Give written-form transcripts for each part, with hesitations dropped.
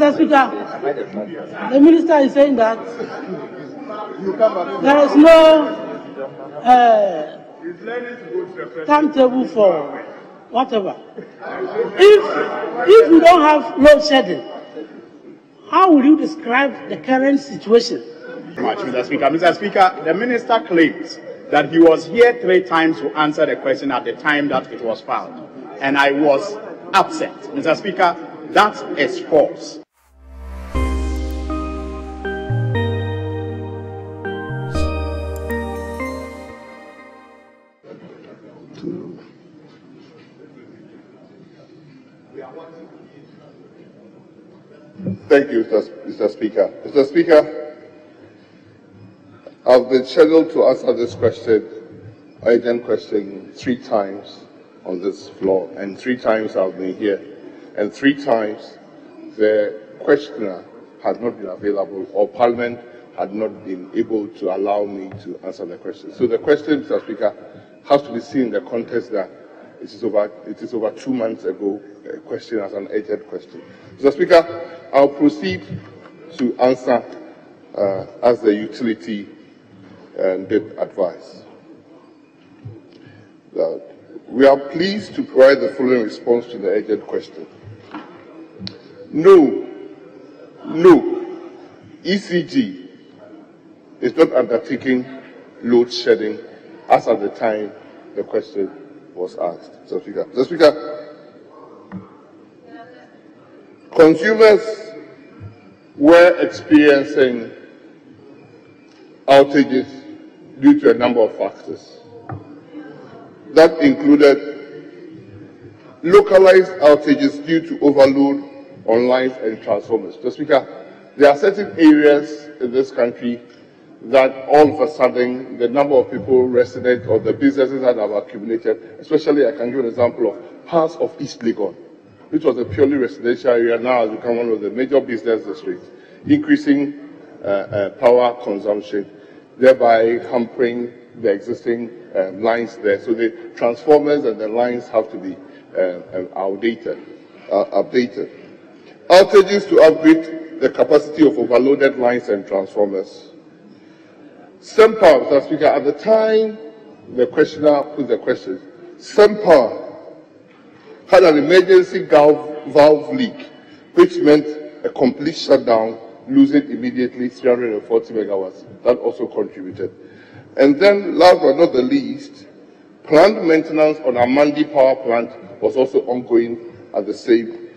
Mr. Speaker, the minister is saying that there is no timetable for whatever. If we don't have load shedding, how will you describe the current situation? Mr. Speaker. Mr. Speaker, the minister claims that he was here 3 times to answer the question at the time that it was filed, and I was absent. Mr. Speaker, that is false. Thank you, Mr. Speaker. Mr. Speaker, I've been scheduled to answer this question, urgent question, 3 times on this floor, and 3 times I've been here, and 3 times the questioner had not been available, or Parliament had not been able to allow me to answer the question. So the question, Mr. Speaker, has to be seen in the context that it is over 2 months ago, a question as an urgent question. Mr. Speaker, I'll proceed to answer as the utility did advise. We are pleased to provide the following response to the urgent question. No, ECG is not undertaking load shedding as at the time the question was asked. Mr. Speaker. Mr. Speaker, consumers were experiencing outages due to a number of factors. That included localized outages due to overload on lines and transformers. Mr. Speaker, there are certain areas in this country that all of a sudden the number of people resident or the businesses that have accumulated, especially I can give an example of parts of East Legon, which was a purely residential area, now has become one of the major business districts, increasing power consumption, thereby hampering the existing lines there. So the transformers and the lines have to be updated. Outages to upgrade the capacity of overloaded lines and transformers. SEMPA, Mr. Speaker, at the time the questioner put the question, SEMPA had an emergency valve leak, which meant a complete shutdown, losing immediately 340 megawatts. That also contributed. And then, last but not the least, plant maintenance on Amandi power plant was also ongoing at the same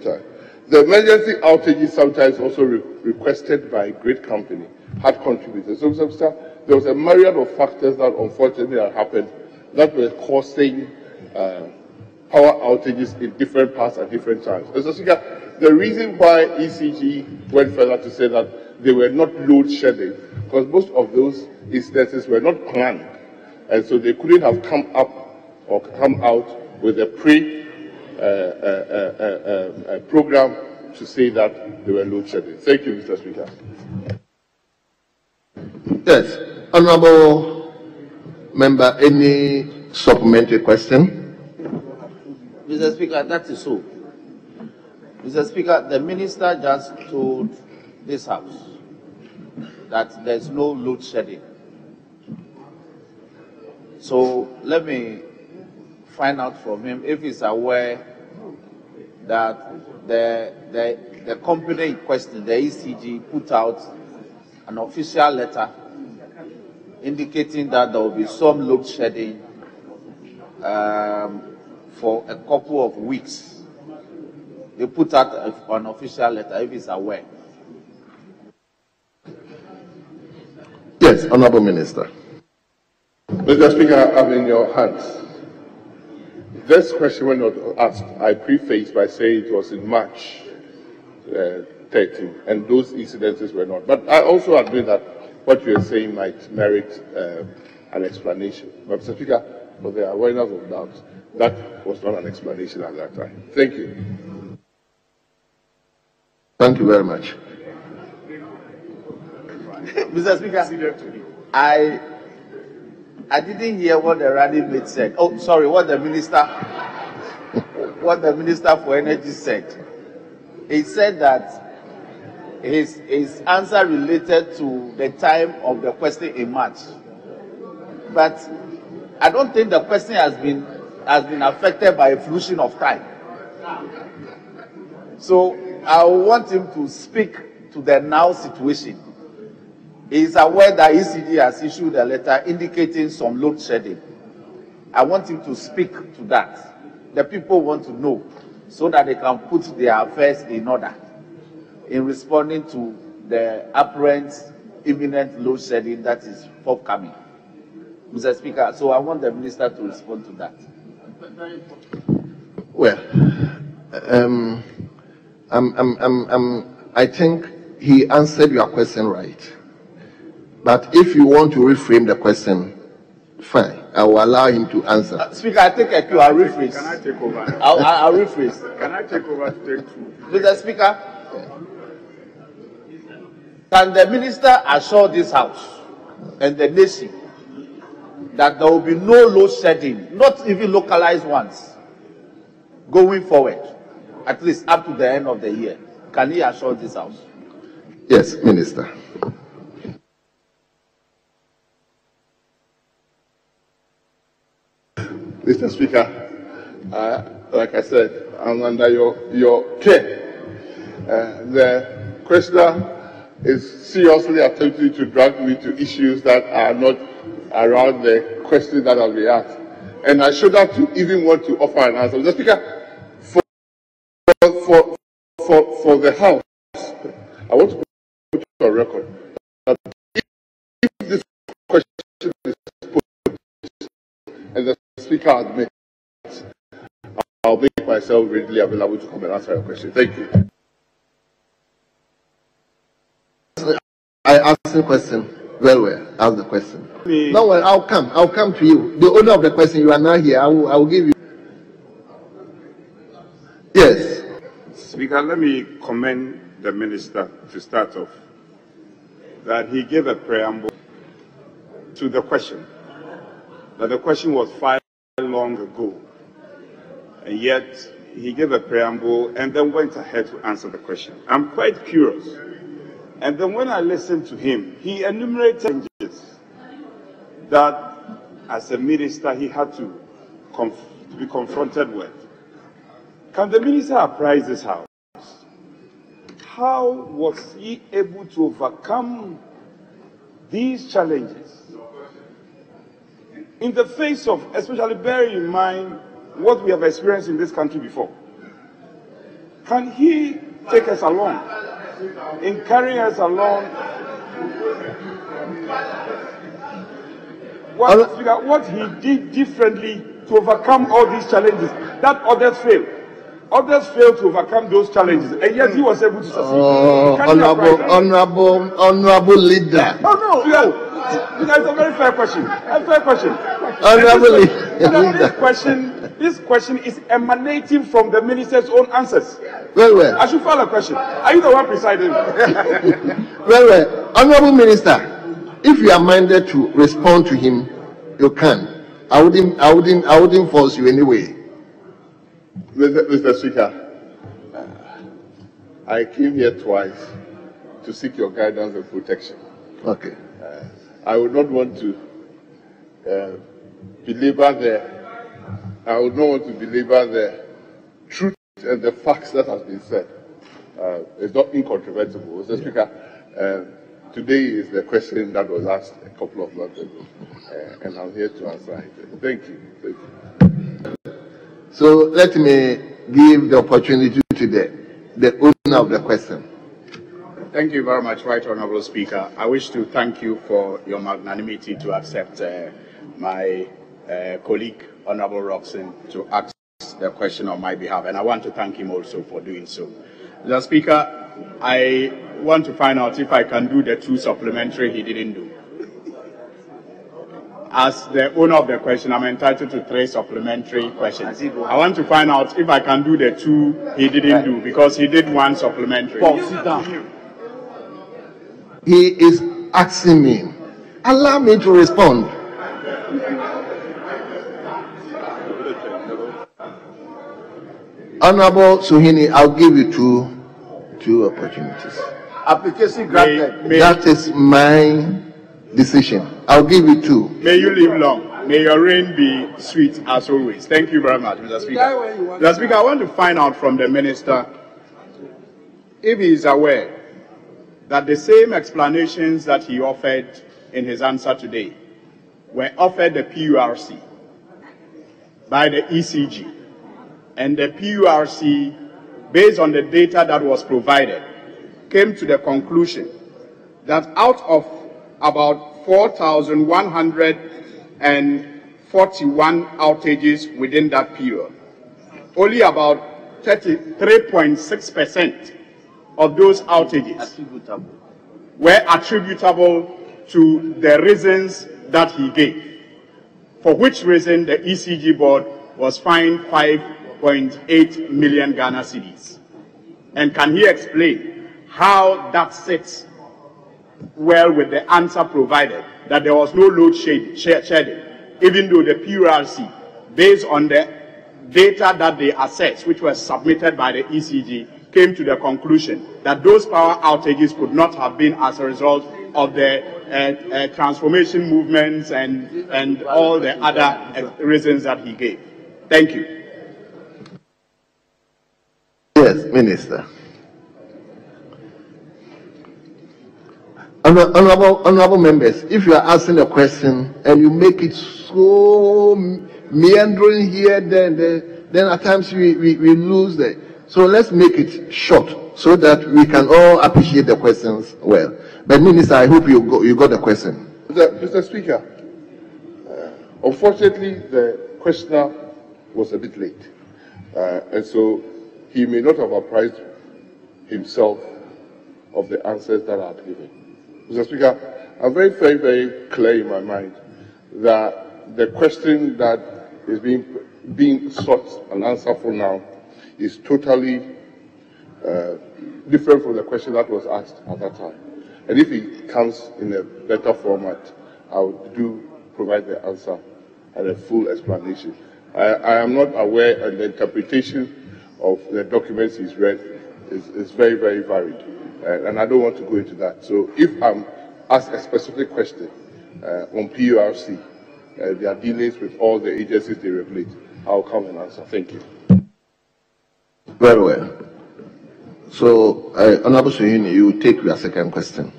time. The emergency outages, sometimes also requested by grid company, had contributed. So, there was a myriad of factors that unfortunately had happened that were causing power outages in different parts at different times. Mr. Speaker, the reason why ECG went further to say that they were not load shedding, because most of those instances were not planned, and so they couldn't have come up or come out with a program to say that they were load shedding. Thank you, Mr. Speaker. Yes, Honourable Member, any supplementary question? Mr. Speaker, that is so. Mr. Speaker, the minister just told this House that there's no load shedding. So let me find out from him if he's aware that the company in question, the ECG, put out an official letter indicating that there will be some load shedding for a couple of weeks. They put out an official letter, if he's aware. Yes, Honourable Minister. Mr. Speaker, I'm in your hands. This question was not asked. I prefaced by saying it was in March 13, and those incidences were not. But I also admit that what you are saying might merit an explanation. But Mr. Speaker, for the awareness of doubt, that was not an explanation at that time. Thank you. Thank you very much. Mr. Speaker, I didn't hear what the running mate said. Oh, sorry, what the minister for energy said. he said that his answer related to the time of the question in March. But I don't think the question has been affected by a flushing of time. So I want him to speak to the now situation. He is aware that ECD has issued a letter indicating some load shedding. I want him to speak to that. The people want to know so that they can put their affairs in order in responding to the apparent imminent load shedding that is forthcoming. Mr. Speaker, so I want the minister to respond to that. Well, I think he answered your question right. But if you want to reframe the question, fine. I will allow him to answer. Speaker, I take a cue. I'll rephrase. Can I take over? I'll rephrase. Can I take over to take two? Mr. Speaker, can the minister assure this House and the nation that there will be no load shedding, not even localized ones, going forward, at least up to the end of the year? Can he assure this House? Yes, Minister. Mr. Speaker, like I said, I'm under your care. The questioner is seriously attempting to drag me to issues that are not around the question that I'll be asked. And I should have to even want to offer an answer. Mr. Speaker, for the House, I want to put on record that if this question is put and the Speaker admits, I'll make myself readily available to come and answer your question. Thank you. I asked the question. Very well. Ask the question. No, well, I'll come to you. The owner of the question, you are now here. I will give you. Yes. Speaker, let me commend the minister to start off that he gave a preamble to the question. That the question was filed long ago, and yet he gave a preamble and then went ahead to answer the question. I'm quite curious. And then when I listened to him, he enumerated changes that as a minister he had to be confronted with. Can the minister apprise this House? How was he able to overcome these challenges in the face of, especially bearing in mind what we have experienced in this country before? Can he take us along in carrying us along? What he did differently to overcome all these challenges that others failed. Others failed to overcome those challenges, and yet he was able to succeed. Honorable leader. That's a very fair question. A fair question. Honorable leader. This question is emanating from the minister's own answers. Very well. I should file a question. Are you the one presiding? Very well. Honorable Minister, if you are minded to respond to him, you can. I wouldn't force you anyway. Mr. Speaker, I came here twice to seek your guidance and protection. Okay. I would not want to belabor the truth and the facts that has been said. It's not incontrovertible. Mr. Speaker, today is the question that was asked a couple of months ago, and I'm here to answer it. Thank you. Thank you. So let me give the opportunity to the owner of the question. Thank you very much, Right Honourable Speaker. I wish to thank you for your magnanimity to accept my colleague, Honourable Roxon, to ask the question on my behalf, and I want to thank him also for doing so. Mr. Speaker, I want to find out if I can do the 2 supplementary he didn't do. As the owner of the question, I'm entitled to 3 supplementary questions. I want to find out if I can do the 2 he didn't do, because he did 1 supplementary. Sit down. He is asking me. Allow me to respond. Honorable Suhini, I'll give you 2 2 opportunities. Application granted. That is my decision. I'll give you 2. May you live long. May your reign be sweet as always. Thank you very much, Mr. Speaker. Mr. Speaker, I want to find out from the minister if he is aware that the same explanations that he offered in his answer today were offered the PURC by the ECG. And the PURC, based on the data that was provided, came to the conclusion that out of about 4,141 outages within that period, only about 33.6% of those outages were attributable to the reasons that he gave, for which reason the ECG board was fined 5.8 million Ghana cedis. And can he explain how that sits well with the answer provided that there was no load shedding, even though the PURC, based on the data that they assessed, which was submitted by the ECG, came to the conclusion that those power outages could not have been as a result of the transformation movements and all the other reasons that he gave. Thank you. Yes, Minister. Honorable members, if you are asking a question and you make it so meandering here, then at times we lose the. So let's make it short so that we can all appreciate the questions well. But Minister, I hope you got the question. Mr. Speaker, unfortunately, the questioner was a bit late, and so he may not have apprised himself of the answers that I have given. Mr. Speaker, I'm very, very, very clear in my mind that the question that is being sought an answer for now is totally different from the question that was asked at that time. And if it comes in a better format, I will provide the answer and a full explanation. I am not aware, and the interpretation of the documents he's read is very, very varied. And I don't want to go into that. So if I'm asked a specific question on PURC, their dealings with all the agencies they regulate, I'll come and answer. Thank you. Very well. So, Honorable Soyini, you take your second question.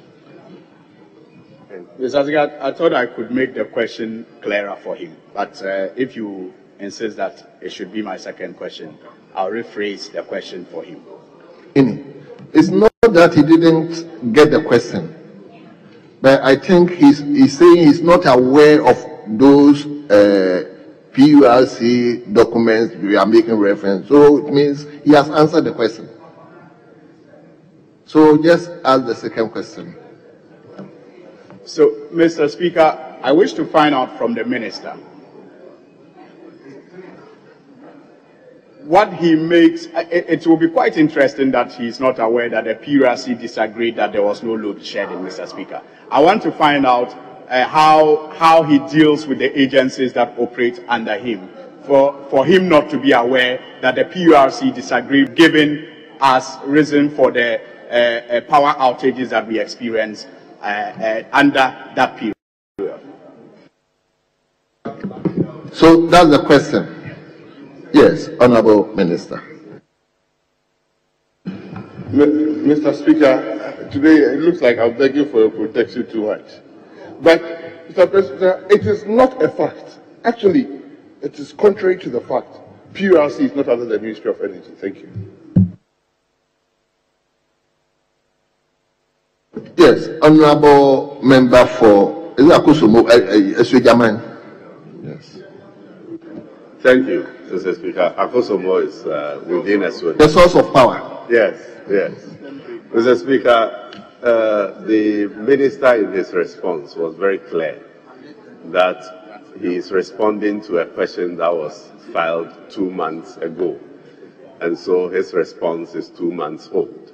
Mr. Speaker, I thought I could make the question clearer for him, but if you insist that it should be my second question, I'll rephrase the question for him. It's not that he didn't get the question, but I think he's saying he's not aware of those PURC documents we are making reference. So it means he has answered the question. So just ask the second question. So, Mr. Speaker, I wish to find out from the minister what he makes. It will be quite interesting that he's not aware that the PURC disagreed that there was no load shedding, Mr. Speaker. I want to find out how he deals with the agencies that operate under him, for him not to be aware that the PURC disagreed, given as reason for the power outages that we experienced under that period. So that's the question. Yes, Honorable Minister. Mr. Speaker, today it looks like I'm begging for your protection too much. But, Mr. President, it is not a fact. Actually, it is contrary to the fact. PURC is not under the Ministry of Energy. Thank you. Yes, Honorable Member for Eswejaman. Yes. Thank you, Mr. Speaker. Akosomo is within Eswejaman. The source of power. Yes, yes. Mr. Speaker, the minister in his response was very clear that he is responding to a question that was filed 2 months ago. And so his response is 2 months old.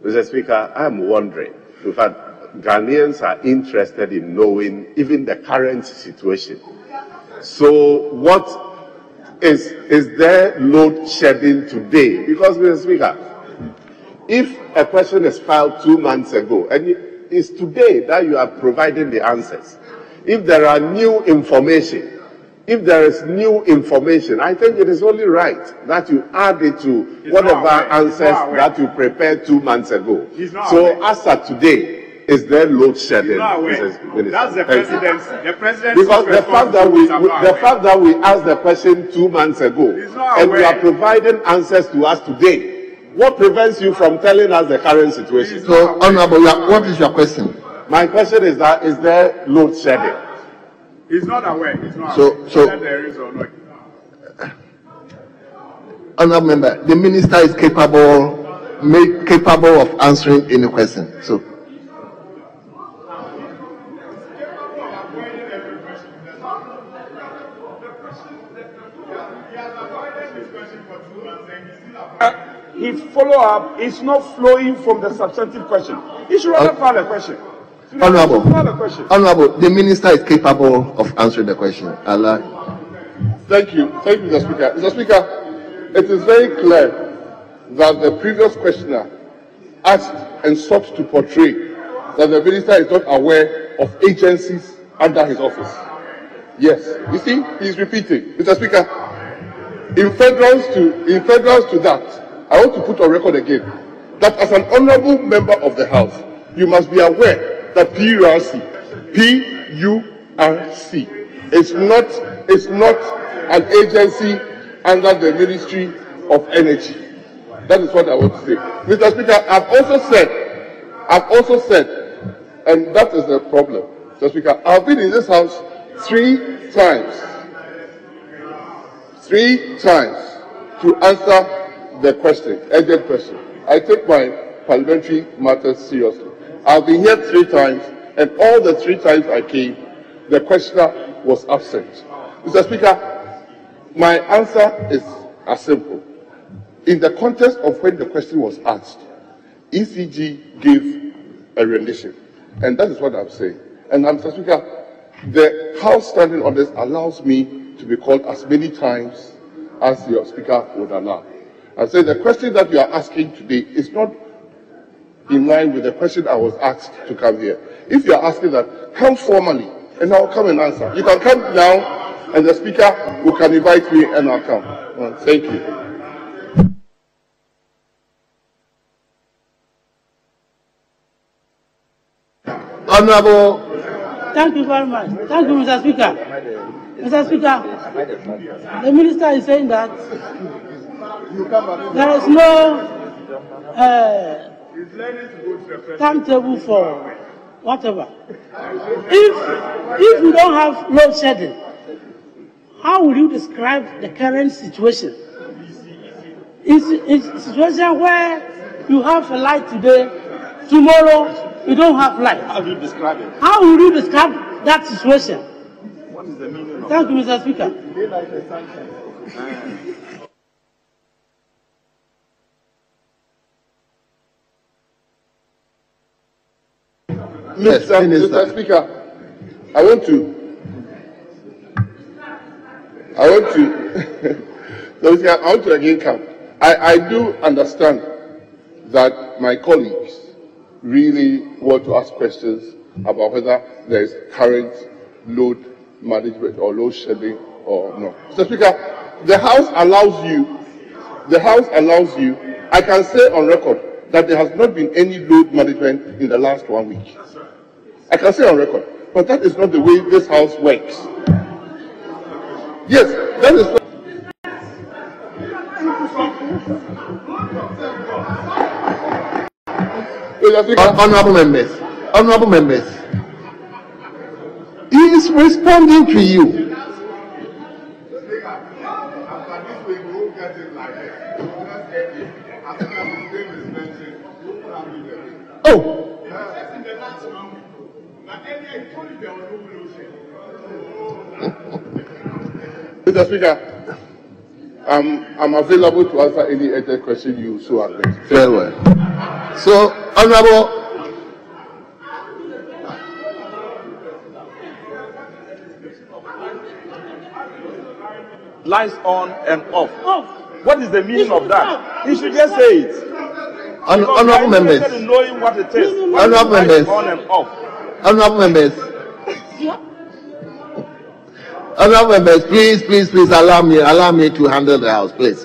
Mr. Speaker, I am wondering, in fact, Ghanaians are interested in knowing even the current situation. So what is there load shedding today? Because, Mr. Speaker, if a question is filed 2 months ago, and it's today that you are providing the answers, if there are new information, if there is new information, I think it is only right that you add it to whatever answers that you prepared 2 months ago. So as of today, is there load shedding? That's the president's. The president. Because the fact that we asked the question 2 months ago and you are providing answers to us today, what prevents you from telling us the current situation? So, Honorable, what is your question? My question is that is there load shedding? He's not aware. He's not aware whether there is or not. Honorable member, the minister is capable of answering any question. So. His follow-up is not flowing from the substantive question. He should rather file a question. Honorable, the minister is capable of answering the question. Allah. Thank you, Mr. Speaker. Mr. Speaker, it is very clear that the previous questioner asked and sought to portray that the minister is not aware of agencies under his office. Yes, you see, he is repeating. Mr. Speaker, in federals to that, I want to put on record again that as an honorable member of the House, you must be aware that PURC is not an agency under the Ministry of Energy. That is what I want to say. Mr. Speaker, I've also said, and that is the problem, Mr. Speaker, I've been in this House 3 times to answer the question, urgent question. I take my parliamentary matters seriously. I've been here 3 times, and all the 3 times I came, the questioner was absent. Mr. Speaker, my answer is as simple. In the context of when the question was asked, ECG gave a rendition, and that is what I'm saying. And Mr. Speaker, the House standing on this allows me to be called as many times as your Speaker would allow. I say the question that you are asking today is not in line with the question I was asked to come here. If you are asking that, come formally, and I'll come and answer. You can come now, and the Speaker can invite me, and I'll come. Thank you. Honorable. Thank you very much. Thank you, Mr. Speaker. Mr. Speaker, the minister is saying that there is no timetable for whatever. If you don't have load shedding, how will you describe the current situation? It's a situation where you have a light today, tomorrow you don't have light. How do you describe it? How will you describe that situation? What is the meaning of Thank you, Mr. Speaker. Mr. Speaker, I want to again come. I do understand that my colleagues really want to ask questions about whether there is current load management or load shedding or no. Mr. Speaker, the House allows you, I can say on record that there has not been any load management in the last 1 week. I can say on record, but that is not the way this House works. Yes, that is not. Honorable members, he is responding to you. Oh. Mr. Speaker, I'm available to answer any other question you so address. Very well. So, Honorable. Lights on and off. What is the meaning of that? He should just say it. Honorable members. In knowing what it is. Honorable members. On and off. Honorable members. Honorable members, please allow me to handle the house. Please.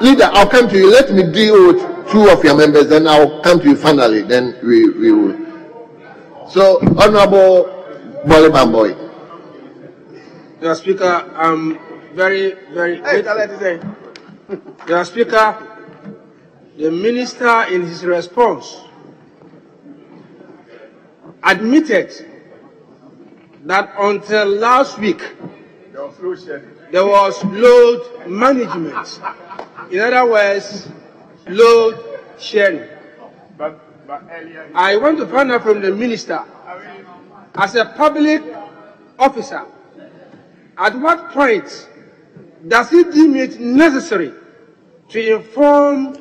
Leader, I'll come to you. Let me deal with two of your members, then I'll come to you finally. Then we will. So, Honorable Bolly Bamboy. Your Speaker, I'm very grateful. Your Speaker, the Minister in his response admitted that until last week there was load management. In other words, load sharing. I want to find out from the Minister, as a public officer, at what point does he deem it necessary to inform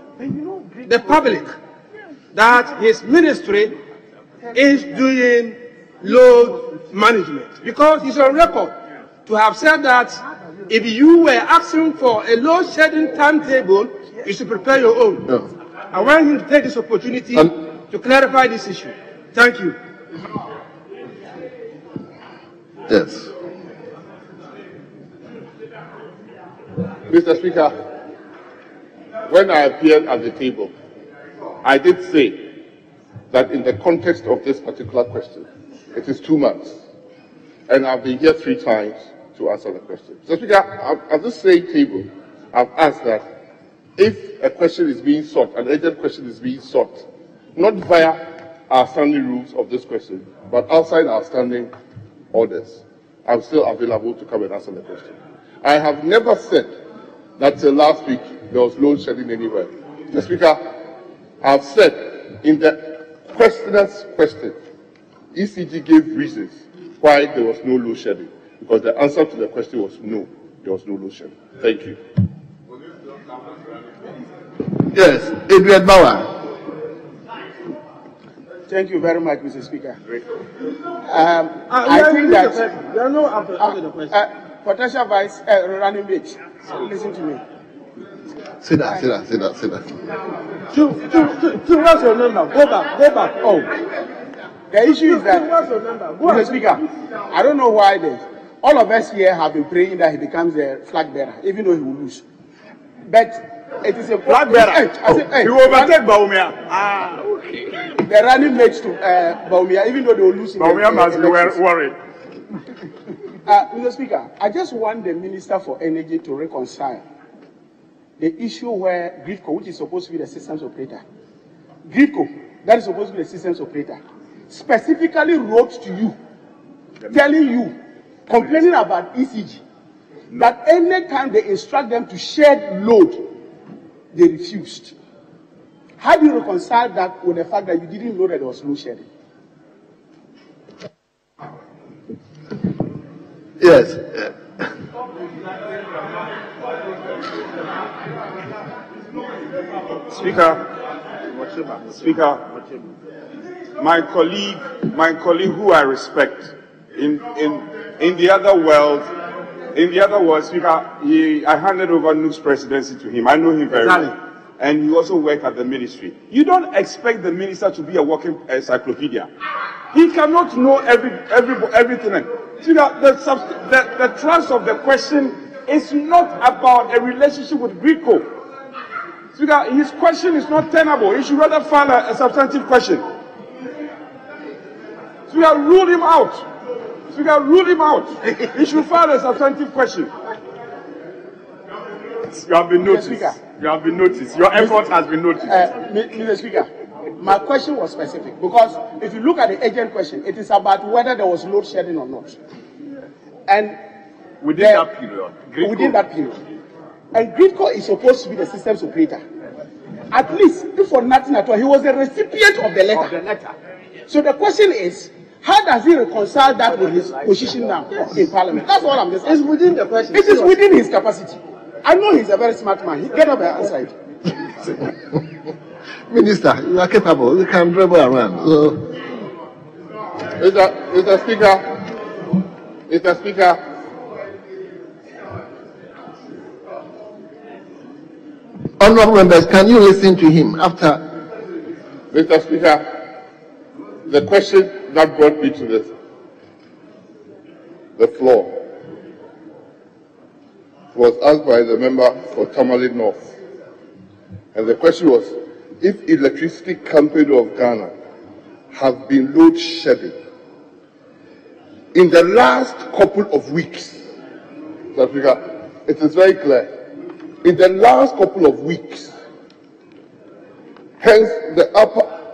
the public that his ministry is doing load management? Because he's on record to have said that if you were asking for a load shedding timetable, you should prepare your own. No. I want him to take this opportunity to clarify this issue. Thank you. Yes. Mr. Speaker, when I appeared at the table, I did say that in the context of this particular question, it is 2 months. And I've been here 3 times to answer the question. Mr. Speaker, at this same table, I've asked that if a question is being sought, an urgent question is being sought, not via our standing rules of this question, but outside our standing orders, I'm still available to come and answer the question. I have never said that till last week there was load shedding anywhere. Mr. Speaker, I've said in the questioner's question, ECG gave reasons why there was no load shedding, because the answer to the question was no, there was no load shedding. Thank you. Yes, Edward Bauer. Thank you very much, Mr. Speaker. I think that there are no after the question. Potential Vice running mate, listen to me. Sit down. Two, what's your number? Go back. Oh, the issue is that, What's your number? Go Mr. Speaker, I don't know why all of us here have been praying that he becomes a flag bearer, even though he will lose. But it is a flag bearer. He will overtake Baumia. Okay. The running mates to Baumia, even though they will lose. Baumia must be worried. Mr. Speaker, I just want the Minister for Energy to reconcile the issue where GRIDCO, which is supposed to be the systems operator, that is supposed to be the systems operator, specifically wrote to you, telling you, complaining about ECG, that any time they instruct them to shed load, they refused. How do you reconcile that with the fact that you didn't know that there was load shedding? Yes. Speaker, my colleague who I respect in the other world, Speaker, I handed over NUC's presidency to him. I know him very well. And he also worked at the ministry. You don't expect the minister to be a walking encyclopedia. He cannot know everything. Speaker, the thrust of the question is not about a relationship with GRIDCO. Speaker, his question is not tenable. He should rather file a substantive question. Speaker, rule him out. Speaker, rule him out. He should file a substantive question. You have been noticed. You have been noticed. Your effort has been noticed. Mr. Speaker, my question was specific because if you look at the urgent question, it is about whether there was load shedding or not. And within that period. And GRIDCO is supposed to be the systems operator. At least, if for nothing at all, he was the recipient of the letter. So the question is, how does he reconcile that with his position now in Parliament? That's all I'm just asking. It's within the question. It is within his capacity. I know he's a very smart man. He get up and answer it. Minister, you are capable. You can dribble around. So. Mr. Speaker, Honorable members, can you listen to him after? Mr. Speaker, the question that brought me to the floor was asked by the member for Tamale North. And the question was, if Electricity Company of Ghana have been load shedding in the last couple of weeks, South Africa, it is very clear. In the last couple of weeks, hence the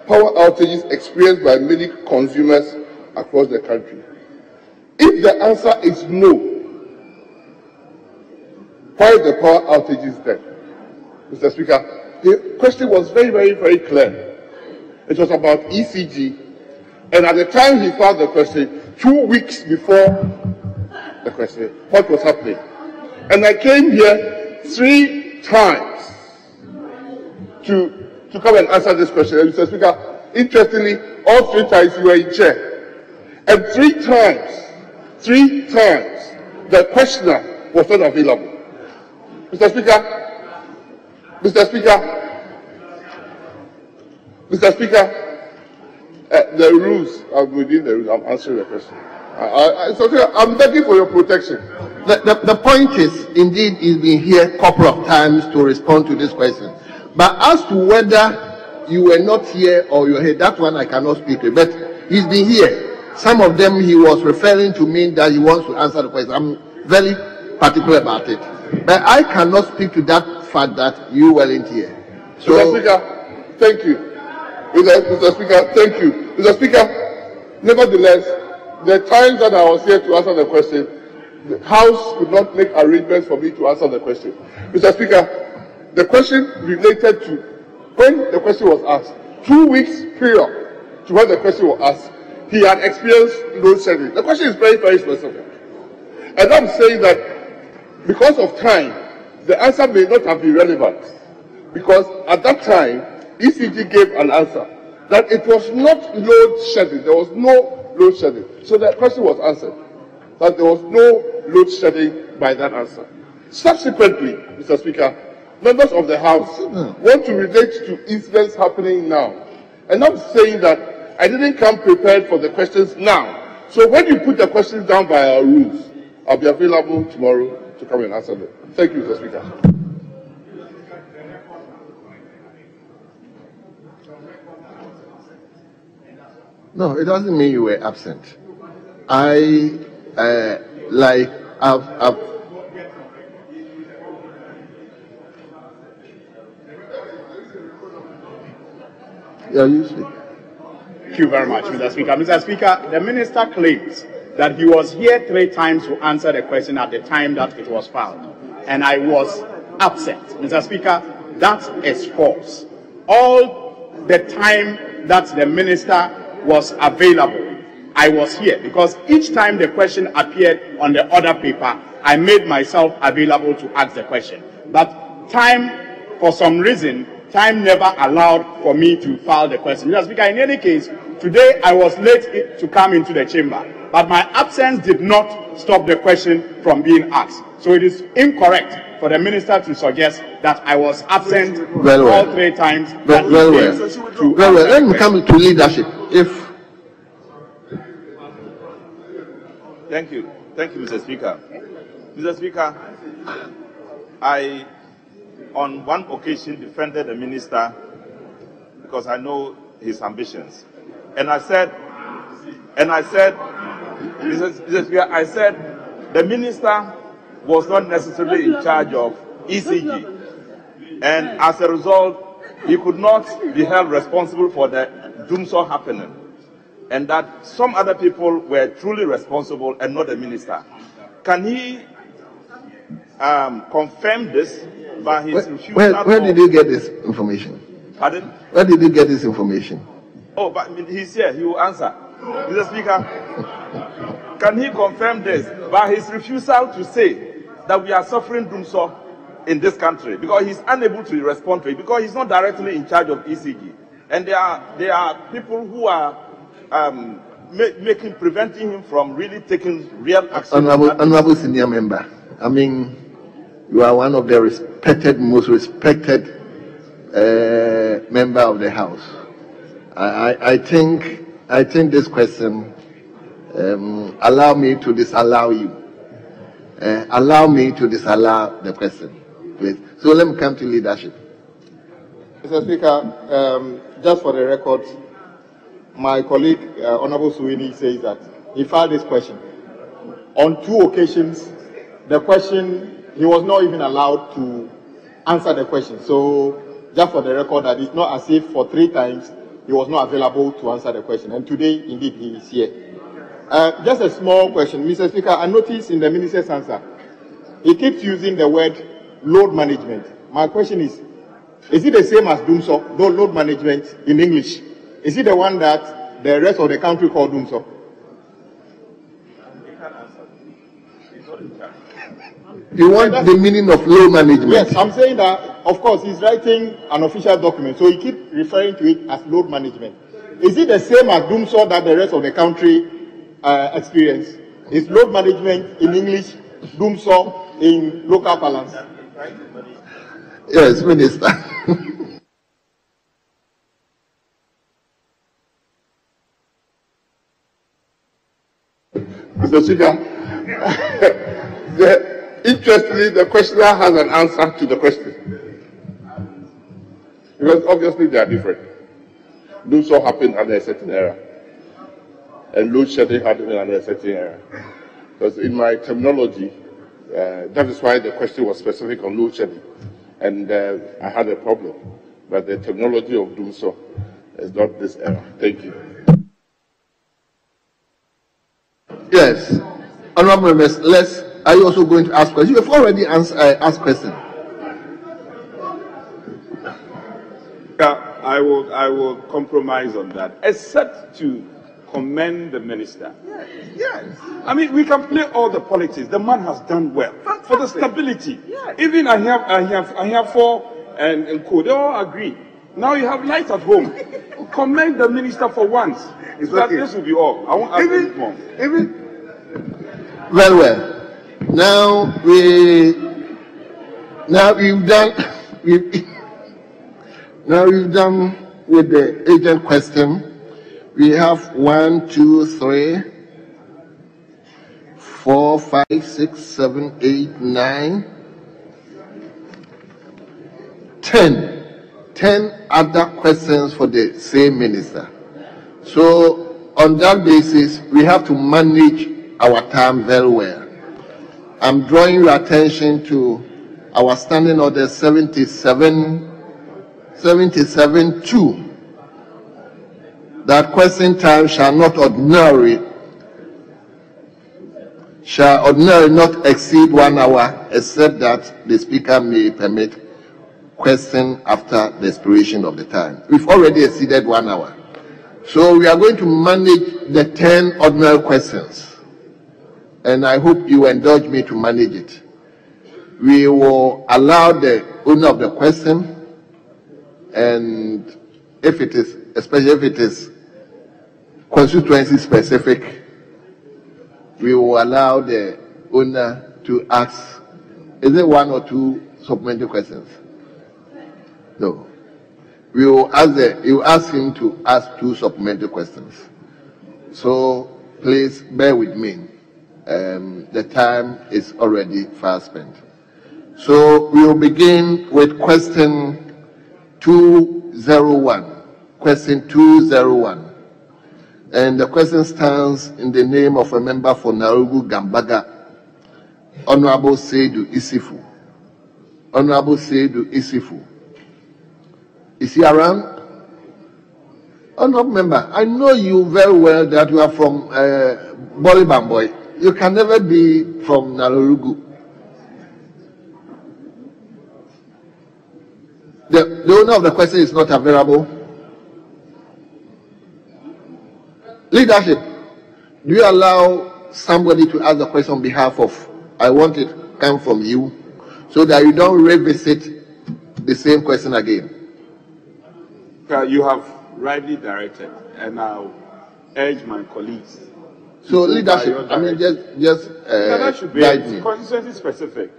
power outages experienced by many consumers across the country. If the answer is no, why the power outages then? Mr. Speaker, the question was very clear. It was about ECG, and at the time he filed the question, 2 weeks before the question, what was happening? And I came here 3 times to come and answer this question. And Mr. Speaker, interestingly, all 3 times you were in chair. And 3 times, the questioner was not available. Mr. Speaker, the rules, I'm within the rules, I'm answering the question. I'm begging for your protection. The point is, indeed, he's been here a couple of times to respond to this question. But as to whether you were not here or you were here, that one I cannot speak to. But he's been here. Some of them he was referring to mean that he wants to answer the question. I'm very particular about it. But I cannot speak to that fact that you weren't here. So, Mr. Speaker, thank you. Mr. Speaker, thank you. Mr. Speaker, nevertheless, the times that I was here to answer the question, the House could not make arrangements for me to answer the question. Mr. Speaker, the question related to when the question was asked, 2 weeks prior to when the question was asked, he had experienced load shedding. The question is very specific. And I'm saying that because of time, the answer may not have been relevant. Because at that time, ECG gave an answer that it was not load shedding. There was no load shedding. So the question was answered that there was no load shedding by that answer. Subsequently, Mr. Speaker, members of the House want to relate to incidents happening now. And I'm saying that I didn't come prepared for the questions now. So when you put the questions down by our rules, I'll be available tomorrow to come and answer them. Thank you, Mr. Speaker. No, it doesn't mean you were absent. Yeah, you speak. Thank you very much, Mr. Speaker. Mr. Speaker, the minister claims that he was here 3 times to answer the question at the time that it was filed, and I was absent. Mr. Speaker, that is false. All the time that the minister was available, I was here, because each time the question appeared on the order paper, I made myself available to ask the question. But time, for some reason, time never allowed for me to file the question. Mr. Speaker, in any case, today I was late to come into the chamber, but my absence did not stop the question from being asked. So it is incorrect for the minister to suggest that I was absent all 3 times. Well. Let me come to leadership. Thank you, Mr. Speaker. Mr. Speaker, I, on one occasion, defended the minister because I know his ambitions, and I said, Mr. Speaker, I said the minister was not necessarily in charge of ECG, and as a result, he could not be held responsible for the doomsday happening, and that some other people were truly responsible and not the minister. Can he confirm this by his refusal? Where did you get this information? Pardon? Where did you get this information? Oh, but he's here. He will answer. Mr. Speaker, can he confirm this by his refusal to say that we are suffering doomsday in this country, because he's unable to respond to it, because he's not directly in charge of ECG, and there are people who are preventing him from really taking real action. Honorable senior member, I mean, You are one of the most respected member of the House. I think this question, allow me to disallow you. Allow me to disallow the question, please. So let me come to leadership. Mr. Speaker, just for the record, my colleague, Honorable Suwini, says that he filed this question. On 2 occasions, the question, he was not even allowed to answer the question. So, just for the record, that it's not as if for 3 times he was not available to answer the question. And today, indeed, he is here. Just a small question. Mr. Speaker, I noticed in the minister's answer, he keeps using the word load management. My question is it the same as DUMSO, load management in English? Is it the one that the rest of the country call DUMSO? You want the meaning of load management? Yes, I'm saying that, of course, he's writing an official document, so he keeps referring to it as load management. Is it the same as DUMSO that the rest of the country experience? Is load management in English, DUMSO in local parlance? Yes, Minister. Mr. Speaker, interestingly, the questioner has an answer to the question. Because obviously they are different. Do so happen under a certain era. And load shedding happened under a certain era. Because in my terminology, that is why the question was specific on load shedding. And I had a problem. But the terminology of doing so is not this era. Thank you. Yes. Honorable members, are you also going to ask questions? You have already asked questions. I will compromise on that, except to commend the minister. Yes. I mean, we can play all the politics. The man has done well. Fantastic. For the stability. Yes. Even I have 4 and co. They all agree. Now you have light at home. Commend the minister for once. This will be all. I won't ask any more. Very well. Now we've done with the agent question. We have 1, 2, 3, 4, 5, 6, 7, 8, 9, 10 other questions for the same minister. So on that basis, we have to manage our time very well. I'm drawing your attention to our standing order 77-2. That question time shall ordinarily not exceed 1 hour, except that the speaker may permit question after the expiration of the time. We've already exceeded 1 hour. So we are going to manage the 10 ordinary questions. And I hope you indulge me to manage it. We will allow the owner of the question, and especially if it is constituency specific, we will allow the owner to ask, is it 1 or 2 supplementary questions? No. We will ask him to ask 2 supplementary questions. So please bear with me. The time is already far spent. So we will begin with question 201. Question 201. And the question stands in the name of a member for Narugu Gambaga, Honorable Seidu Isifu. Honorable Seidu Isifu. Is he around? Honorable member, I know you very well that you are from Bolibamboy. You can never be from Narugu. The owner of the question is not available. Leadership, do you allow somebody to ask the question on behalf of, I want it to come from you, so that you don't revisit the same question again? You have rightly directed, and I'll urge my colleagues. So leadership, I mean, just that should be guide me. constituency specific.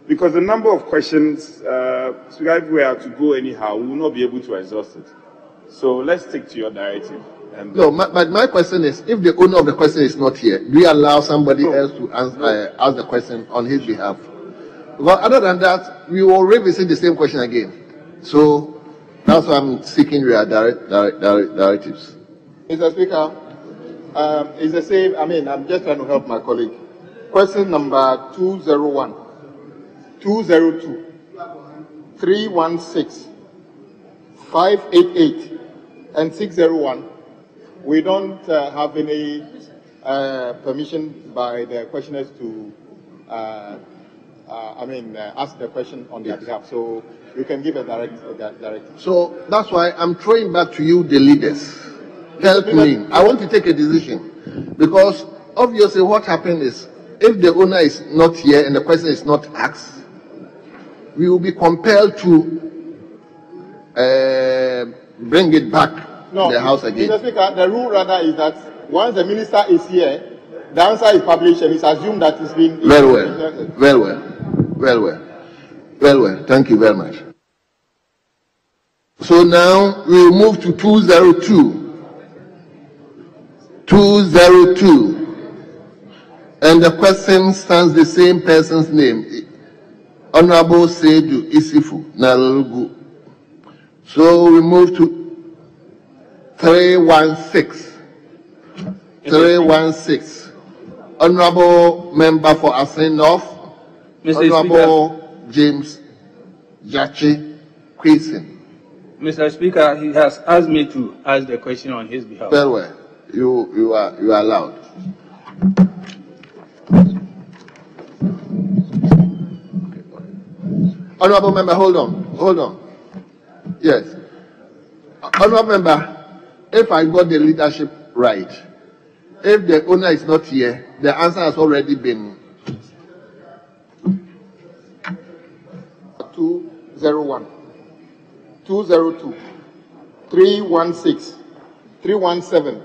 Because the number of questions, Speaker, if we are to go anyhow, we will not be able to exhaust it. So let's stick to your directive. And no, but my question is, if the owner of the question is not here, do you allow somebody else to answer, ask the question on his behalf? Because other than that, we will revisit the same question again. So that's why I'm seeking your directives. Mr. Speaker, it's the same. I mean, I'm just trying to help my colleague. Question number 201, 202, 316, 588, and 601. We don't have any permission by the questioners to, ask the question on their behalf. So you can give a directive. So that's why I'm throwing back to you, the leaders. Help me. I want to take a decision, because obviously what happened is, if the owner is not here and the question is not asked, we will be compelled to bring it back to the House again. Mr. Speaker, the rule rather is that once the minister is here, the answer is published and it's assumed that it's been... Very well. Very well. Very well. Very well. Thank you very much. So now we will move to 202. 202. And the question stands the same person's name. Honorable Seydou Isifu Nalogu. So we move to 316. 316. Honorable Member for Asin North, Honorable James Yachi Kwesi. Mr. Speaker, he has asked me to ask the question on his behalf. Very well. You are allowed. Honorable Member, hold on. Yes. Honorable Member, if I got the leadership right, if the owner is not here, the answer has already been 201, 202, 316, 317,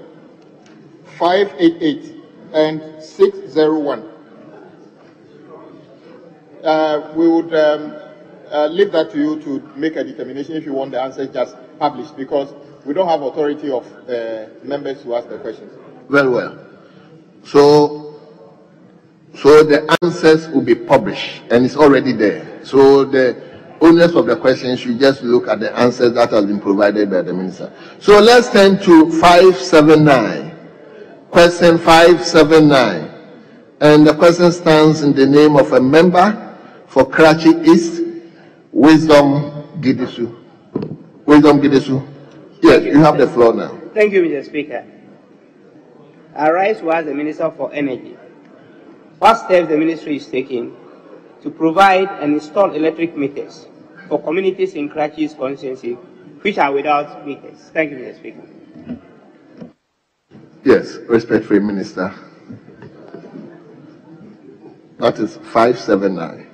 588, and 601. We would leave that to you to make a determination if you want the answer just published, because we don't have authority of the members who ask the questions. Very well. So the answers will be published, and it's already there. So the owners of the questions should just look at the answers that have been provided by the minister. So let's turn to 579. Question 579. And the question stands in the name of a member for Karachi East, Wisdom Gidisu. Wisdom Gidisu. Yes, you have the floor now. Thank you, Mr. Speaker. I rise to ask the Minister for Energy what steps the ministry is taking to provide and install electric meters for communities in Karachi's constituency which are without meters. Thank you, Mr. Speaker. Yes, respectful Minister. That is 579.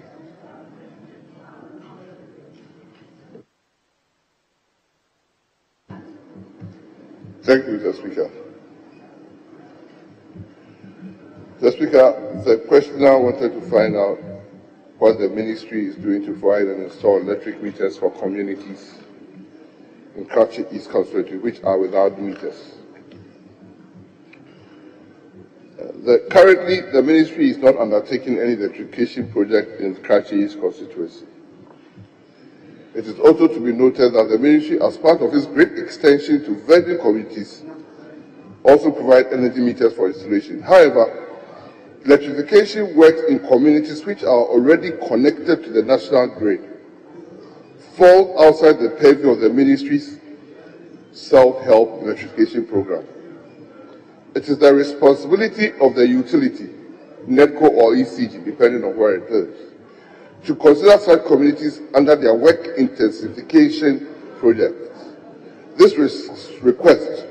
Thank you, Mr. Speaker. Mr. Speaker, the questioner wanted to find out what the ministry is doing to provide and install electric meters for communities in Karachi East constituency which are without meters. Currently, the ministry is not undertaking any electrification project in Karachi East constituency. It is also to be noted that the ministry, as part of its great extension to virgin communities, also provide energy meters for installation. However, electrification works in communities which are already connected to the national grid fall outside the purview of the ministry's self-help electrification program. It is the responsibility of the utility, NEPO or ECG, depending on where it is, to consider such communities under their work intensification projects. This request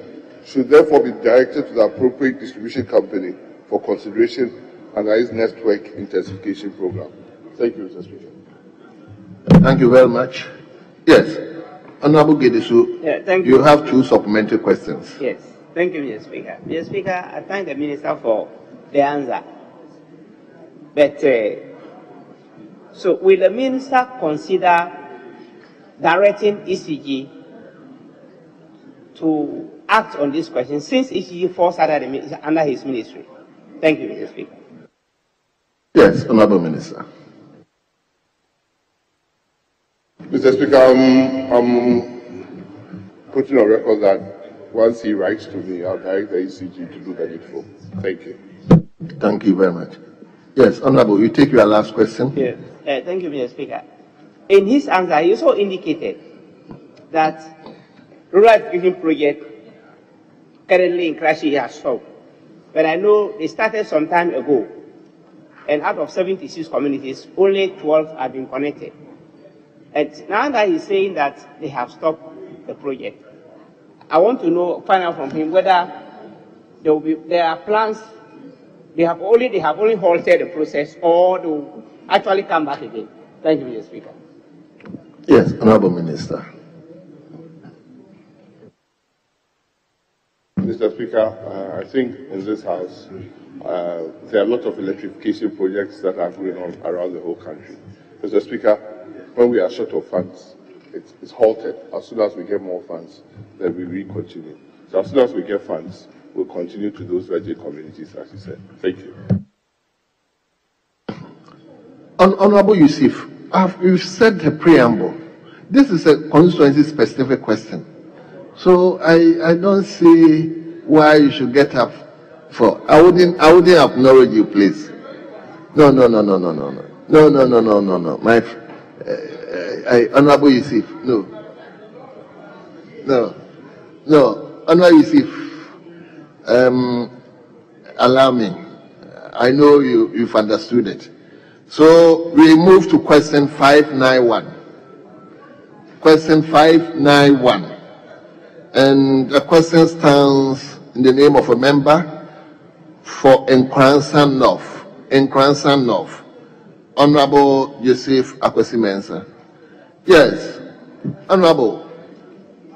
should therefore be directed to the appropriate distribution company for consideration under its network intensification program. Thank you, Mr. Speaker. Thank you very much. Yes, Honorable Gidisu, thank you have two supplementary questions. Yes, thank you, Mr. Speaker. Mr. Speaker, I thank the Minister for the answer. But So will the minister consider directing ECG to act on this question since ECG falls under his ministry? Thank you, Mr. Speaker. Yes, Honorable Minister. Mr. Speaker, I'm putting on record that once he writes to me, I'll direct the ECG to do the needful. Thank you. Thank you very much. Yes, Honorable, you take your last question. Yes. Thank you, Mr. Speaker. In his answer, he also indicated that rural education project currently in Krashi has stopped. But I know they started some time ago, and out of 76 communities, only 12 have been connected. And now that he's saying that they have stopped the project, I want to know, find out from him whether there are plans. They have only halted the process, or they will actually come back again. Thank you, Mr. Speaker. Yes, Honorable Minister. Mr. Speaker, I think in this House, there are a lot of electrification projects that are going on around the whole country. Mr. Speaker, when we are short of funds, it's halted. As soon as we get more funds, then we will continue. So as soon as we get funds, we'll continue to those virgin communities, as you said. Thank you. Honorable Yusuf, you've said the preamble. This is a constituency-specific question. So I don't see why you should get up for. I wouldn't acknowledge you, please. No. Honorable Yusuf, no. Honorable Yusuf, allow me. I know you've understood it. So we move to question 591. Question 591. And the question stands in the name of a member for Nkransa North. Nkransa North. Honorable Joseph Akwesi Mensah. Yes. Honorable,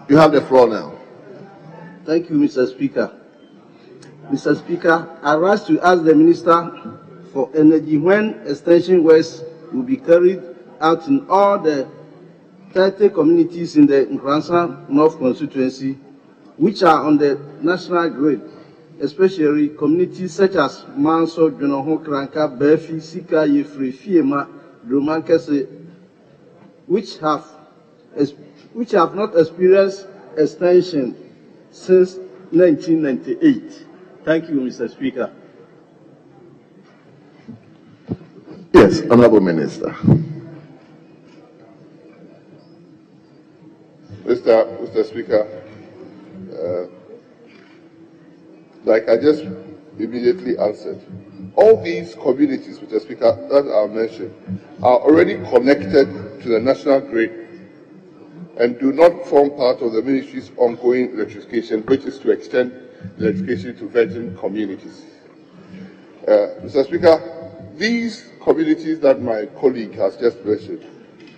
you have the floor now. Thank you, Mr. Speaker. Mr. Speaker, I rise to ask the Minister for Energy when extension works will be carried out in all the 30 communities in the Nkransa North constituency, which are on the national grid, especially communities such as Manso, Jonoho, Kranka, Befi, Sika, Yefri, Fiema, Drumankese, which have not experienced extension since 1998. Thank you, Mr. Speaker. Yes, Honorable Minister. Mr. Speaker, like I just immediately answered, all these communities, Mr. Speaker, that I mentioned, are already connected to the national grid and do not form part of the ministry's ongoing electrification, which is to extend electrification to virgin communities. Mr. Speaker, these communities that my colleague has just mentioned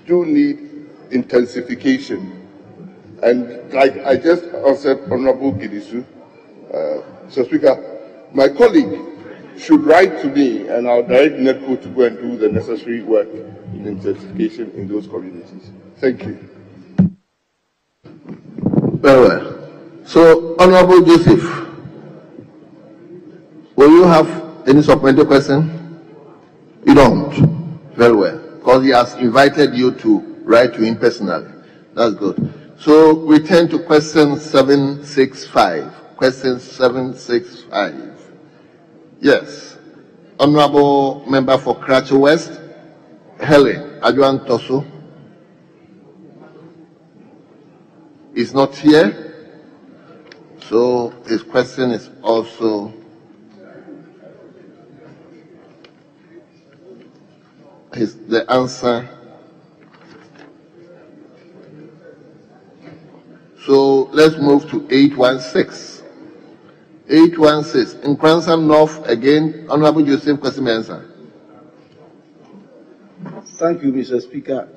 do need intensification. And like I just answered Honorable Gidisu, Mr. Speaker, my colleague should write to me and I'll direct NAPO to go and do the necessary work in intensification in those communities. Thank you. Very well. So, Honorable Joseph, will you have any supplementary question? You don't. Very well. Because he has invited you to write to him personally. That's good. So, we turn to question 765. Question 765. Yes. Honorable Member for Krachi West, Helen Adjuan Toso, is not here. So, his question is also the answer. So let's move to 816. 816. In Nkransa North, again, Honorable Joseph Akwesi Mensah. Thank you, Mr. Speaker.